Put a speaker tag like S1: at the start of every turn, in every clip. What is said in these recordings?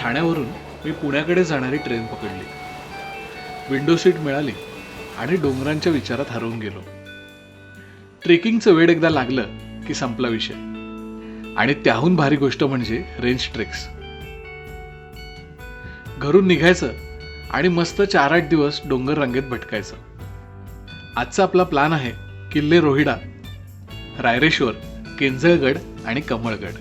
S1: ठाण्यावरून मी पुण्याकडे जाणारी ट्रेन पकडली. विंडो सीट मिळाली आणि डोंगरांच्या विचारात हरवून गेलो. ट्रेकिंगचं वेड एकदा लागलं की संपला विषय. आणि त्याहून भारी गोष्ट म्हणजे रेंज ट्रेक्स. घरून निघायचं आणि मस्त 4-8 दिवस डोंगर रांगेत भटकायचं. आजचा आपला प्लॅन आहे किल्ले रोहिडा, रायरेश्वर, केंजळगड आणि कमळगड.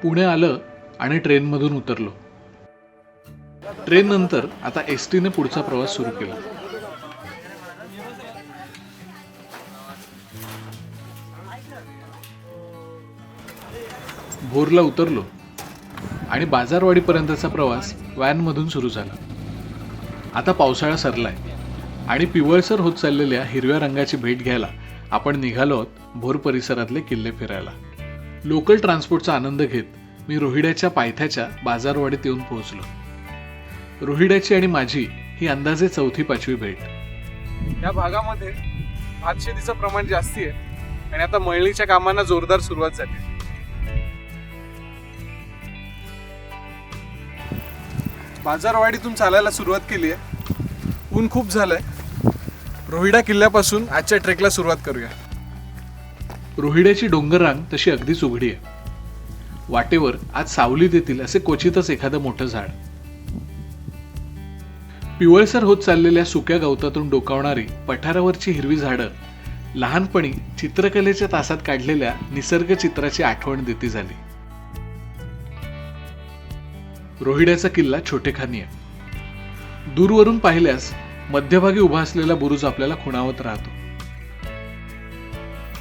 S1: पुणे आलं आणि ट्रेनमधून उतरलो. ट्रेन नंतर आता ST ने पुढचा प्रवास सुरू केला. भोरला उतरलो आणि बाजारवाडीपर्यंतचा प्रवास व्हॅनमधून सुरू झाला. आता पावसाळा सरलाय आणि पिवळसर होत चाललेल्या हिरव्या रंगाची भेट घ्यायला आपण निघालो आहोत भोर परिसरातले किल्ले फिरायला. लोकल ट्रान्सपोर्टचा आनंद घेत मी रोहिड्याच्या पायथ्याच्या बाजारवाडीत येऊन पोहोचलो. रोहिड्याची आणि माझी ही अंदाजे 4थी-5वी भेट.
S2: या भागामध्ये भातशेतीचं प्रमाण जास्ती आहे आणि आता मळणीच्या कामांना जोरदार सुरुवात झाली. बाजारवाडीतून चालायला सुरुवात केली आहे. ऊन खूप झालंय. रोहिडा किल्ल्यापासून आजच्या ट्रेकला सुरुवात करूया.
S1: रोहिड्याची डोंगर रांग तशी अगदीच उघडी आहे. वाटेवर आज सावलीत येतील असे क्वचितच एखादं मोठं झाड. पिवळसर होत चाललेल्या सुक्या गवतातून डोकावणारी पठारावरची हिरवी झाडं लहानपणी चित्रकलेच्या तासात काढलेल्या निसर्ग चित्राची आठवण देती झाली. रोहिड्याचा किल्ला छोटेखानी आहे. दूरवरून पाहिल्यास मध्यभागी उभा असलेला बुरुज आपल्याला खुणावत राहतो.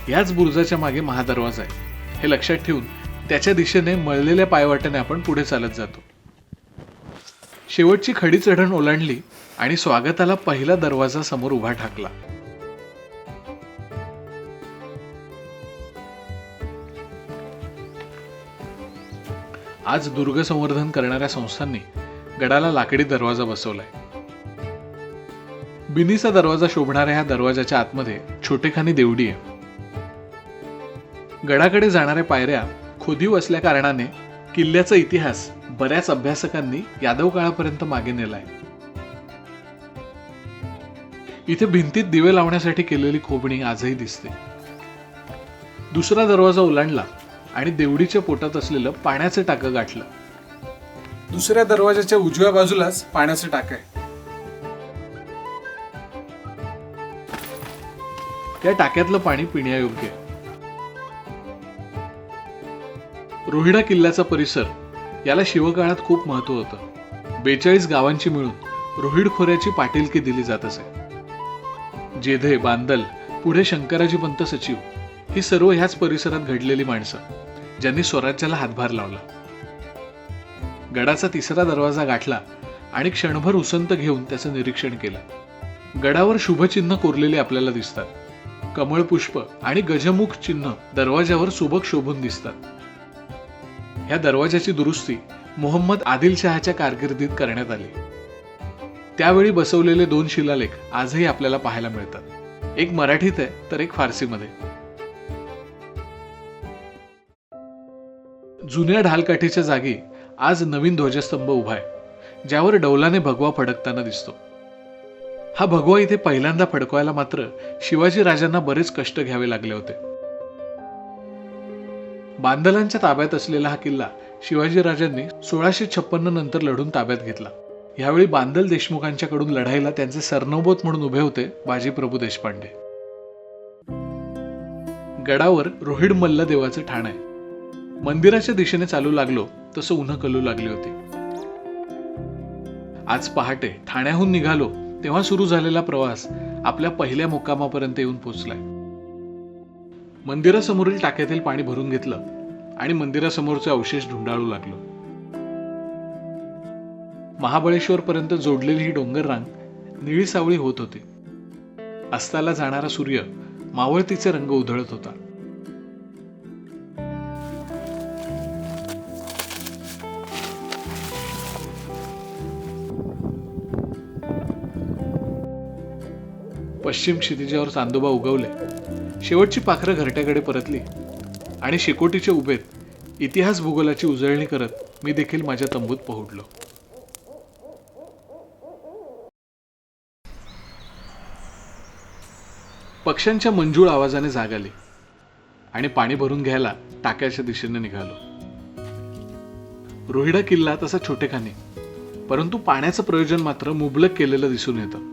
S1: याच बुरुजाच्या मागे महादरवाजा आहे हे लक्षात ठेवून त्याच्या दिशेने मळलेल्या पायवाटेने आपण पुढे चालत जातो. शेवटची खडी चढण ओलांडली आणि स्वागताला पहिला दरवाजा समोर उभा ठाकला. आज दुर्ग संवर्धन करणाऱ्या संस्थांनी गडाला लाकडी दरवाजा बसवलाय. बिनीचा दरवाजा शोभणाऱ्या ह्या दरवाजाच्या आतमध्ये छोटेखानी देवडी आहे. गडाकडे जाणाऱ्या पायऱ्या खोदीव असल्या कारणाने किल्ल्याचा इतिहास बऱ्याच अभ्यासकांनी यादव काळापर्यंत मागे नेलाय. इथे भिंतीत दिवे लावण्यासाठी केलेली खोबणी आजही दिसते. दुसरा दरवाजा ओलांडला आणि देवडीच्या पोटात असलेलं पाण्याचं टाकं गाठलं.
S2: दुसऱ्या दरवाजाच्या उजव्या बाजूलाच पाण्याचं टाकं आहे.
S1: त्या टाक्यातलं पाणी पिण्यायोग्य आहे. रोहिडा किल्ल्याचा परिसर याला शिवकाळात खूप महत्व होतं. 42 गावांची मिळून रोहिड खोऱ्याची पाटीलकी दिली जात असे. जेधे, बांदल, पुढे शंकराजी पंत सचिव ही सर्व ह्याच परिसरात घडलेली माणसं ज्यांनी स्वराज्याला हातभार लावला. गडाचा तिसरा दरवाजा गाठला आणि क्षणभर उसंत घेऊन त्याचं निरीक्षण केलं. गडावर शुभचिन्ह कोरलेले आपल्याला दिसतात. कमळपुष्प आणि गजमुख चिन्ह दरवाजावर सुबक शोभून दिसतात. ह्या दरवाजाची दुरुस्ती मोहम्मद आदिलशहाच्या कारकिर्दीत करण्यात आली. त्यावेळी बसवलेले 2 शिलालेख आजही आपल्याला पाहायला मिळतात. एक मराठीत आहे तर एक फारसीमध्ये. जुन्या ढालकाठीच्या जागी आज नवीन ध्वजस्तंभ उभा आहे ज्यावर डौलाने भगवा फडकताना दिसतो. हा भगवा इथे पहिल्यांदा फडकवायला मात्र शिवाजी राजांना बरेच कष्ट घ्यावे लागले होते. बांदलांच्या ताब्यात असलेला हा किल्ला शिवाजी राजांनी 1656 नंतर लढून ताब्यात घेतला. यावेळी बांदल देशमुखांच्याकडून लढाईला त्यांचे सरनौबत म्हणून उभे होते बाजीप्रभू देशपांडे. गडावर रोहिड मल्ल देवाचं ठाण आहे. मंदिराच्या दिशेने चालू लागलो तसं उन्ह कलू लागली होती. आज पहाटे ठाण्याहून निघालो तेव्हा सुरू झालेला प्रवास आपल्या पहिल्या मुक्कामापर्यंत येऊन पोहोचलाय. मंदिरासमोरील टाक्यातील पाणी भरून घेतलं आणि मंदिरासमोरचे अवशेष ढुंडाळू लागलो. महाबळेश्वर पर्यंत जोडलेली ही डोंगर रांग निळी सावळी होत होती. अस्ताला जाणारा सूर्य मावळतीचे रंग उधळत होता. पश्चिम क्षितिजावर चांदोबा उगवले. शेवटची पाखरं घरट्याकडे परतली आणि शेकोटीच्या उभेत इतिहास भूगोलाची उजळणी करत मी देखील माझ्या तंबूत पोहोचलो. पक्ष्यांच्या मंजूळ आवाजाने जाग आली आणि पाणी भरून घ्यायला टाक्याच्या दिशेने निघालो. रोहिडा किल्ला तसा छोटेखानी, परंतु पाण्याचं प्रयोजन मात्र मुबलक केलेलं दिसून येतं.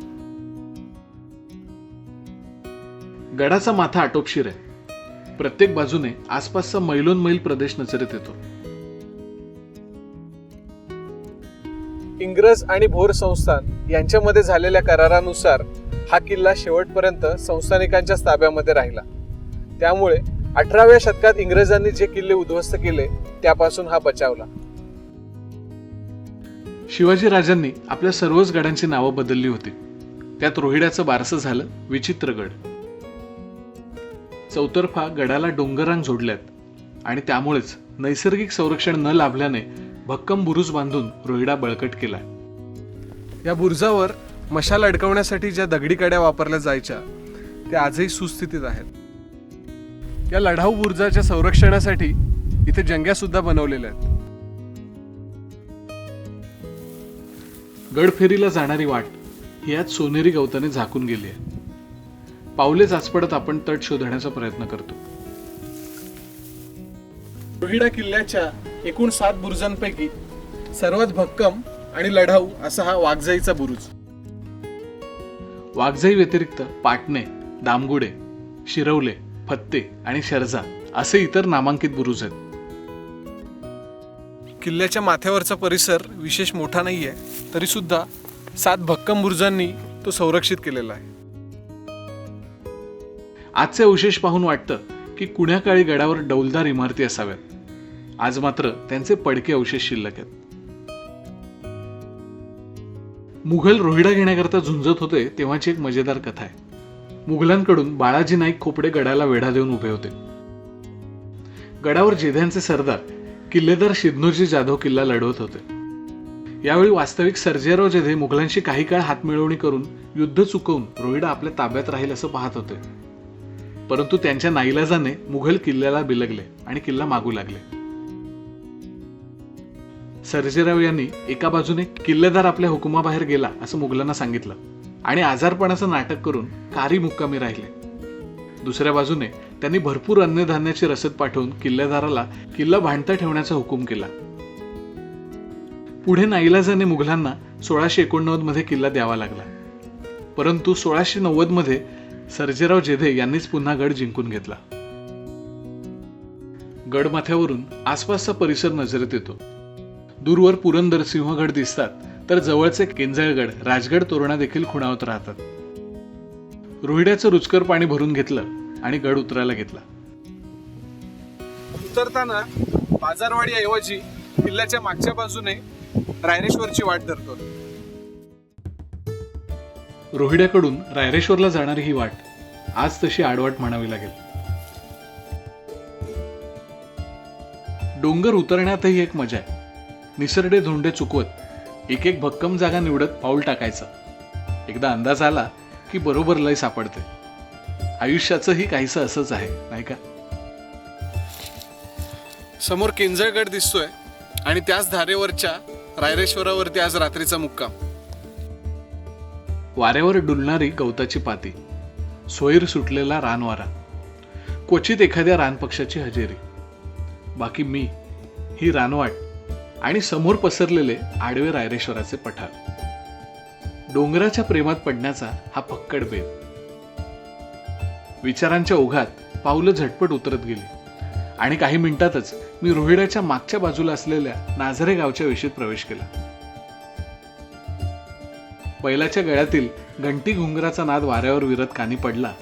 S1: गडाचा माथा आटोपशीर आहे. प्रत्येक बाजूने आसपासचा मैलोन प्रदेश नजरेत येतो.
S2: इंग्रज आणि भोर संस्थान यांच्यामध्ये झालेल्या करारानुसार हा किल्ला शेवटपर्यंत संस्थानिकांच्याच ताब्यामध्ये राहिला. त्यामुळे 18व्या शतकात इंग्रजांनी जे किल्ले उद्ध्वस्त केले त्यापासून हा बचावला.
S1: शिवाजी राजांनी आपल्या सर्वच गडांची नावं बदलली होती. त्यात रोहिड्याचं बारसं झालं विचित्रगड. चौतर्फा गडाला डोंगररांग जोडल्यात आणि त्यामुळेच नैसर्गिक संरक्षण न लाभल्याने भक्कम बुरुज बांधून रोहिडा बळकट केलाय.
S2: या बुरुजावर मशाल अडकवण्यासाठी ज्या दगडी कड्या वापरल्या जायच्या त्या आजही सुस्थितीत आहेत. या लढाऊ बुरुजाच्या संरक्षणासाठी इथे जंग्या सुद्धा बनवलेल्या आहेत.
S1: गडफेरीला जाणारी वाट ही आज सोनेरी गवताने झाकून गेली आहे. पावले चाचपडत आपण तट शोधण्याचा प्रयत्न करतो.
S2: रोहिडा किल्ल्याच्या एकूण 7 बुरुजांपैकी सर्वात भक्कम आणि लढाऊ असा हा वाघजाईचा बुरुज.
S1: वाघजाई व्यतिरिक्त पाटणे, दामगुडे, शिरवले, फत्ते आणि शर्जा असे इतर नामांकित बुरुज आहेत.
S2: किल्ल्याच्या माथ्यावरचा परिसर विशेष मोठा नाहीये, तरी सुद्धा 7 भक्कम बुरुजांनी तो संरक्षित केलेला आहे.
S1: आजचे अवशेष पाहून वाटतं की कुण्या काळी गडावर डौलदार इमारती असाव्यात. आज मात्र त्यांचे पडके अवशेष शिल्लक आहेत. मुघल रोहिडा घेण्याकरता झुंजत होते तेव्हाची एक मजेदार कथा आहे. मुघलांकडून बाळाजी नाईक खोपडे गडाला वेढा देऊन उभे होते. गडावर जेध्यांचे सरदार किल्लेदार शिदनोजी जाधव किल्ला लढवत होते. यावेळी वास्तविक सर्जेराव जेधे मुघलांशी काही काळ हातमिळवणी करून युद्ध चुकवून रोहिडा आपल्या ताब्यात राहील असं पाहत होते. परंतु त्यांच्या नाईलाजाने मुघल किल्ल्याला बिलगले आणि किल्ला मागू लागले. सर्जेराव यांनी एका बाजूने किल्लेदार आपल्या हुकुमाबाहेर गेला असं मुघलांना सांगितलं आणि आजारपणाचं नाटक करून कारी मुक्कामी राहिले. दुसऱ्या बाजूने त्यांनी भरपूर अन्नधान्याची रसद पाठवून किल्लेदाराला किल्ला भांडता ठेवण्याचा हुकूम केला. पुढे नाईलाजाने मुघलांना 1689 मध्ये किल्ला द्यावा लागला. परंतु 1690 मध्ये सर्जेराव जेधे यांनीच पुन्हा गड जिंकून घेतला. गडमाथ्यावरून आसपासचा परिसर नजरेत येतो. दूरवर पुरंदर सिंहगड दिसतात, तर जवळचे केंजळगड, राजगड तोरणा देखील खुणावत राहतात. रोहिड्याचं रुचकर पाणी भरून घेतलं आणि गड उतरायला घेतला.
S2: उतरताना बाजारवाडी ऐवजी किल्ल्याच्या मागच्या बाजूने रायरेश्वरची वाट धरतो.
S1: रोहिड्याकडून रायरेश्वरला जाणारी ही वाट आज तशी आडवाट म्हणावी लागेल. डोंगर उतरण्यातही एक मजा आहे. निसरडे धोंडे चुकवत एक एक भक्कम जागा निवडत पाऊल टाकायचं. एकदा अंदाज आला की बरोबर लय सापडते. आयुष्याचंही काहीसं असंच आहे, नाही का?
S2: समोर केंजळगड दिसतोय आणि त्याच धारेवरच्या रायरेश्वरावरती आज रात्रीचा मुक्काम.
S1: वाऱ्यावर डुलणारी गवताची पाती, सोयीर सुटलेला रानवारा, क्वचित एखाद्या रानपक्षाची हजेरी. बाकी मी, ही रानवाट आणि समोर पसरलेले आडवे रायरेश्वराचे पठार. डोंगराच्या प्रेमात पडण्याचा हा फक्कड बेत. विचारांच्या ओघात पावलं झटपट उतरत गेली आणि काही मिनिटातच मी रोहिड्याच्या मागच्या बाजूला असलेल्या नाझरे गावच्या वेशीत प्रवेश केला. बैलाच्या गळ्यातील घंटी घुंगराचा नाद वाऱ्यावर विरत कानी पडला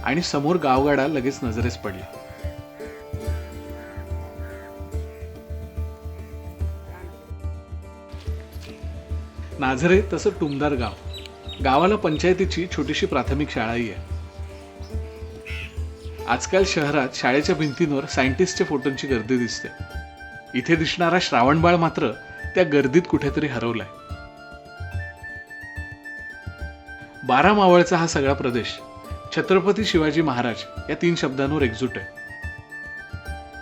S1: आणि समोर गावगाडा लगेच नजरेस पडला. नाझरे तसं टुमदार गाव. गावाला पंचायतीची छोटीशी प्राथमिक शाळाही आहे. आजकाल शहरात शाळेच्या भिंतींवर सायंटिस्टच्या फोटोंची गर्दी दिसते. इथे दिसणारा श्रावणबाळ मात्र त्या गर्दीत कुठेतरी हरवलाय. 12 मावळचा हा सगळा प्रदेश छत्रपती शिवाजी महाराज या 3 शब्दांवर एकजूट आहे.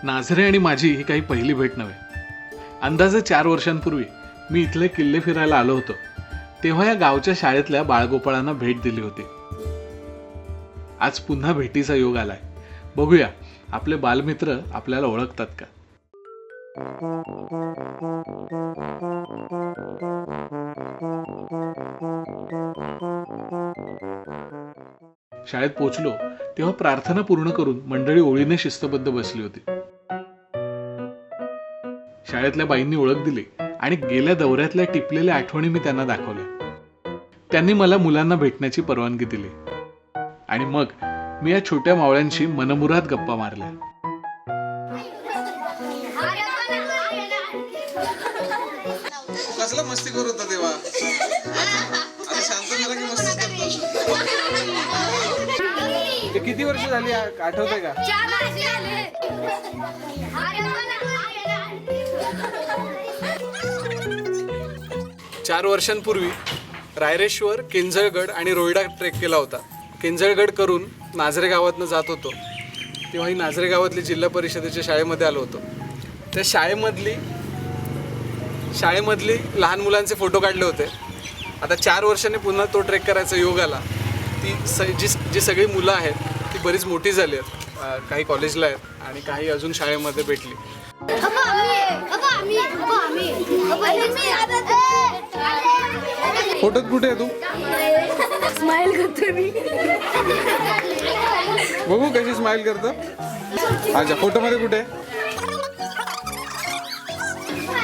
S1: नाझरे आणि माझी ही काही पहिली भेट नव्हे. अंदाजे 4 वर्षांपूर्वी मी इथले किल्ले फिरायला आलो होतो, तेव्हा या गावच्या शाळेतल्या बाळगोपाळांना भेट दिली होती. आज पुन्हा भेटीचा योग आलाय. बघूया आपले बालमित्र आपल्याला ओळखतात का. शाळेत पोचलो तेव्हा प्रार्थना पूर्ण करून मंडळी ओळीने शिस्तबद्ध बसली होती. शाळेतल्या बाईंनी ओळख दिली आणि गेल्या दौऱ्यातल्या टिपलेल्या आठवणी मी त्यांना दाखवल्या. त्यांनी मला मुलांना भेटण्याची परवानगी दिली आणि मग मी या छोट्या मावळ्यांशी मनमुराद गप्पा मारल्या.
S2: कसला मस्ती करत होता तेव्हा? आता शांत झाला की मस्ती करतो. ते किती वर्ष झाली आठवतंय का? 4 वर्षांपूर्वी रायरेश्वर, केंजळगड आणि रोयडा ट्रेक केला होता. केंजळगड करून नाझरे गावातनं जात होतो तेव्हा ही नाझरे गावातली जिल्हा परिषदेच्या शाळेमध्ये आलो होतो. त्या शाळेमधली लहान मुलांचे फोटो काढले होते. आता 4 वर्षांनी पुन्हा तो ट्रेक करायचा योग आला. जी सगळी मुलं आहेत ती बरीच मोठी झाली आहेत. काही कॉलेजला आहेत आणि काही अजून शाळेमध्ये भेटली. फोटोत कुठे आहे तू?
S3: स्माइल करते मी.
S2: बघू कशी स्माइल करतो. अच्छा, फोटो मध्ये कुठे आहे?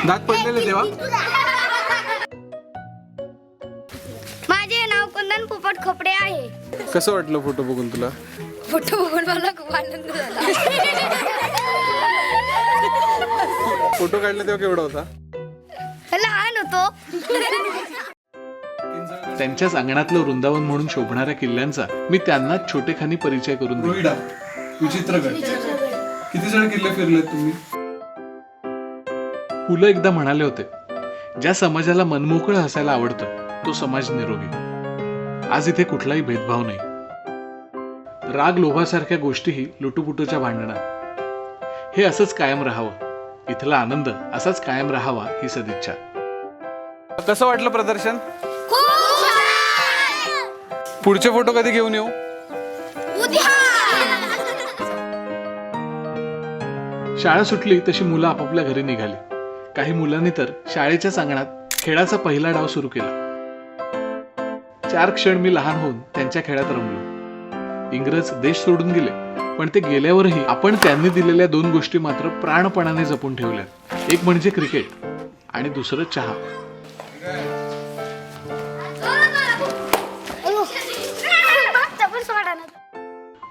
S2: दात पडलेले तेव्हा?
S3: माझे नाव कुंदन पोपट खोपडे आहे.
S2: कसं वाटलं फोटो बघून तुला?
S3: फोटो बघून मला खूप आनंद झाला.
S2: फोटो काढला तेव्हा केवढा होता?
S3: लहान होतो.
S1: त्यांच्याच अंगणातलं वृंदावन म्हणून शोभणाऱ्या किल्ल्यांचा मी त्यांना छोटेखानी परिचय करून दिला.
S2: रोहिडा, विचित्रगड, किती जण किल्ले फिरलेत तुम्ही?
S1: पुलं एकदा म्हणाले होते, ज्या समाजाला मनमोकळं हसायला आवडतं तो समाज निरोगी. आज इथे कुठलाही भेदभाव नाही. राग, लोभासारख्या गोष्टीही लुटूपुटूच्या भांडणात. हे असंच कायम राहावं, इथला आनंद असाच कायम राहावा ही सदिच्छा.
S2: कसं वाटलं प्रदर्शन? पुढचे फोटो कधी घेऊन येऊ?
S1: शाळा सुटली तशी मुलं आपापल्या घरी निघाली. काही मुलांनी तर शाळेच्याच अंगणात खेळाचा पहिला डाव सुरू केला. 4 क्षण मी लहान होऊन त्यांच्या खेळात रमलो. इंग्रज देश सोडून गेले, पण ते गेल्यावरही आपण त्यांनी दिलेल्या 2 गोष्टी मात्र प्राणपणाने जपून ठेवल्या. एक म्हणजे क्रिकेट आणि दुसरं चहा.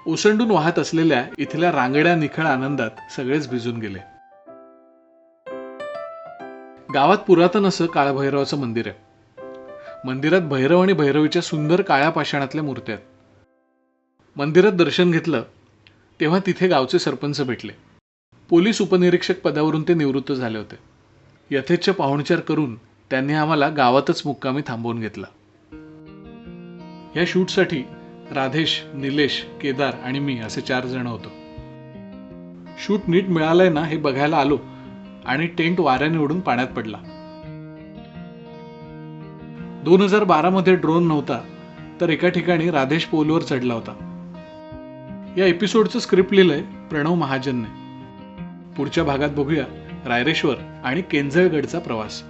S1: ओसंडून वाहत असलेल्या इथल्या रांगड्या निखळ आनंदात सगळेच भिजून गेले. गावात पुरातन असं काळभैरवाचं मंदिर आहे. मंदिरात भैरव आणि भैरवीच्या सुंदर काळ्या पाषाणातल्या मूर्त्या आहेत. मंदिरात दर्शन घेतलं तेव्हा तिथे गावचे सरपंच भेटले. पोलीस उपनिरीक्षक पदावरून ते निवृत्त झाले होते. यथेच्छ पाहुणचार करून त्यांनी आम्हाला गावातच मुक्कामी थांबवून घेतला. या शूटसाठी राधेश, निलेश, केदार आणि मी असे 4 जण होतो. शूट नीट मिळालंय ना हे बघायला आलो आणि टेंट वाऱ्याने उडून पाण्यात पडला. 2012 मध्ये ड्रोन नव्हता, तर एका ठिकाणी राधेश पोलवर चढला होता. या एपिसोडचं स्क्रिप्ट लिहिलंय प्रणव महाजनने. पुढच्या भागात बघूया रायरेश्वर आणि केंजळगडचा प्रवास.